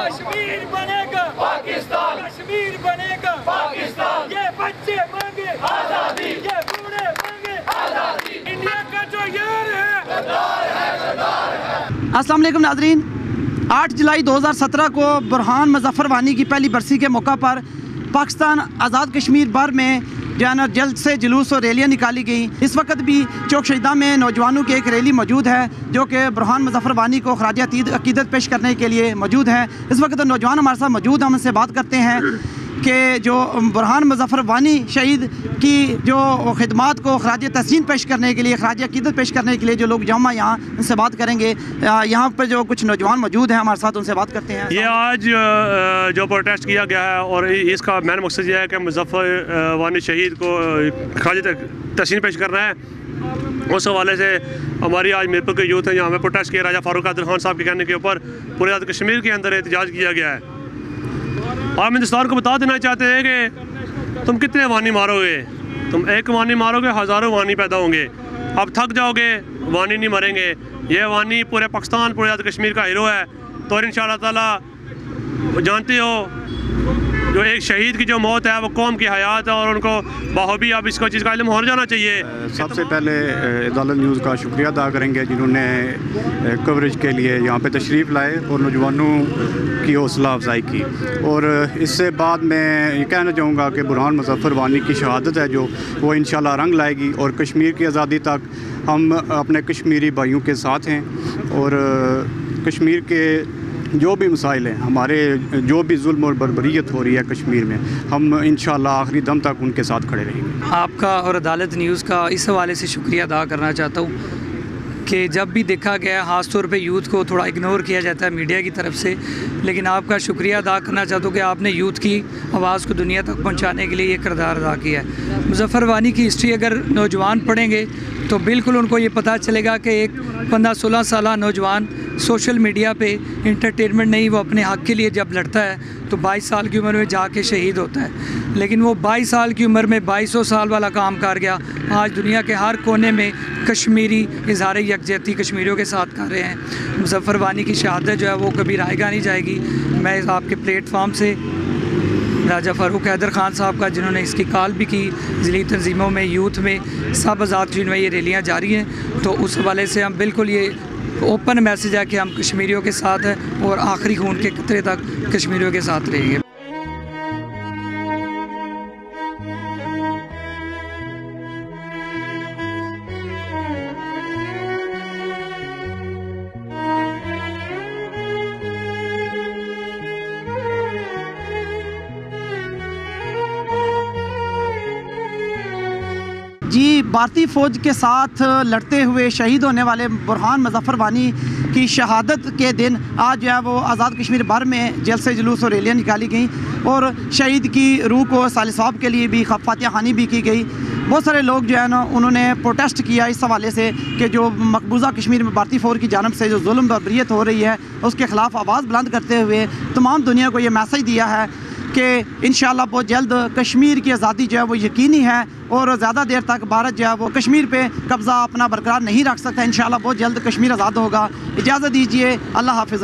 कश्मीर बनेगा पाकिस्तान, कश्मीर बनेगा पाकिस्तान। ये बच्चे मांगे आजादी, ये बूढ़े मांगे आजादी। इंडिया का जो यार है गद्दार है, गद्दार है। अस्सलाम वालेकुम नाज़रीन, 8 जुलाई 2017 को बुरहान मुज़फ़्फ़र वानी की पहली बरसी के मौका पर पाकिस्तान आज़ाद कश्मीर भर में जो है ना जल्द से जुलूस और रैलियाँ निकाली गई। इस वक्त भी चौक शहीदा में नौजवानों की एक रैली मौजूद है जो कि बुरहान मुज़फ़्फ़र वानी को खराज अक़ीदत पेश करने के लिए मौजूद है। इस वक्त नौजवान हमारे साथ मौजूद, हम उनसे बात करते हैं कि जो बुरहान मुज़फ़्फ़र वानी शहीद की जो खिदमात को खराज तहसीन पेश करने के लिए, खराज अक़ीदत पेश करने के लिए जो लोग जमा यहाँ, उनसे बात करेंगे। यहाँ पर जो कुछ नौजवान मौजूद हैं हमारे साथ, उनसे बात करते हैं। ये आज जो प्रोटेस्ट किया गया है और इसका मेन मकसद ये है कि मुज़फ़्फ़र वानी शहीद को खराज तहसीन पेश करना है। उस हवाले से हमारी आज मीरपुर के यूथ हैं, यहाँ में प्रोटेस्ट किया। राजा फ़ारूक कादिर खान साहब के कहने के ऊपर पूरे आज़ाद कश्मीर के अंदर एहतजाज किया गया है। हम हिंदुस्तान को बता देना चाहते हैं कि तुम कितने वानी मारोगे, तुम एक वानी मारोगे हज़ारों वानी पैदा होंगे। अब थक जाओगे, वानी नहीं मरेंगे। ये वानी पूरे पाकिस्तान, पूरे आज़ाद कश्मीर का हीरो है। तो इंशाअल्लाह ताला जानते हो जो एक शहीद की जो मौत है वो कौम की हयात है और उनको बाहबी अब इसको चीज़ का इल्म हो जाना चाहिए। सबसे पहले अदालत न्यूज़ का शुक्रिया अदा करेंगे जिन्होंने कवरेज के लिए यहाँ पे तशरीफ़ लाए और नौजवानों की हौसला अफजाई की। और इससे बाद मैं ये कहना चाहूँगा कि बुरहान मुज़फ़्फ़र वानी की शहादत है जो वो इंशाअल्लाह रंग लाएगी और कश्मीर की आज़ादी तक हम अपने कश्मीरी भाइयों के साथ हैं। और कश्मीर के जो भी मसाइल हैं, हमारे जो भी जुल्म और बर्बरियत हो रही है कश्मीर में, हम इंशाअल्लाह आखिरी दम तक उनके साथ खड़े रहेंगे। आपका और अदालत न्यूज़ का इस हवाले से शुक्रिया अदा करना चाहता हूँ कि जब भी देखा गया ख़ास तौर पे यूथ को थोड़ा इग्नोर किया जाता है मीडिया की तरफ से, लेकिन आपका शुक्रिया अदा करना चाहता हूँ कि आपने यूथ की आवाज़ को दुनिया तक पहुँचाने के लिए ये किरदार अदा किया है। मुज़फ़्फ़र वानी की हिस्ट्री अगर नौजवान पढ़ेंगे तो बिल्कुल उनको ये पता चलेगा कि एक 15-16 साल नौजवान सोशल मीडिया पे इंटरटेनमेंट नहीं, वो अपने हक़ के लिए जब लड़ता है तो 22 साल की उम्र में जाके शहीद होता है। लेकिन वो 22 साल की उम्र में 2200 साल वाला काम कर गया। आज दुनिया के हर कोने में कश्मीरी इज़हार यकजहती कश्मीरियों के साथ कर रहे हैं। मुज़फ़्फ़र वानी की शहादत जो है वो कभी रायगा नहीं जाएगी। मैं आपके प्लेटफार्म से राजा फ़ारूक कादिर खान साहब का, जिन्होंने इसकी कॉल भी की, ज़िली तंजीमों में, यूथ में, सब आज़ाद कश्मीर में ये रैलियाँ जारी हैं, तो उस हवाले से हम बिल्कुल ये ओपन मैसेज है कि हम कश्मीरियों के साथ हैं और आखिरी खून के कतरे तक कश्मीरियों के साथ रहेंगे। जी, भारतीय फ़ौज के साथ लड़ते हुए शहीद होने वाले बुरहान मुज़फ़्फ़र वानी की शहादत के दिन आज जो है वो आज़ाद कश्मीर भर में जल्द से जुलूस और रैलियाँ निकाली गई और शहीद की रूह को सालिसाब के लिए भी फातिहा ख़्वानी भी की गई। बहुत सारे लोग जो है ना उन्होंने प्रोटेस्ट किया इस हवाले से कि जो मकबूजा कश्मीर में भारतीय फ़ौज की जानब से जो जुल्म बर्बरियत हो रही है उसके ख़िलाफ़ आवाज़ बुलंद करते हुए तमाम दुनिया को ये मैसेज दिया है कि इंशाअल्लाह बहुत जल्द कश्मीर की आज़ादी जो है वो यकीनी है और ज़्यादा देर तक भारत जो है वो कश्मीर पे कब्ज़ा अपना बरकरार नहीं रख सकता। इंशाअल्लाह बहुत जल्द कश्मीर आज़ाद होगा। इजाज़त दीजिए, अल्लाह हाफ़िज़।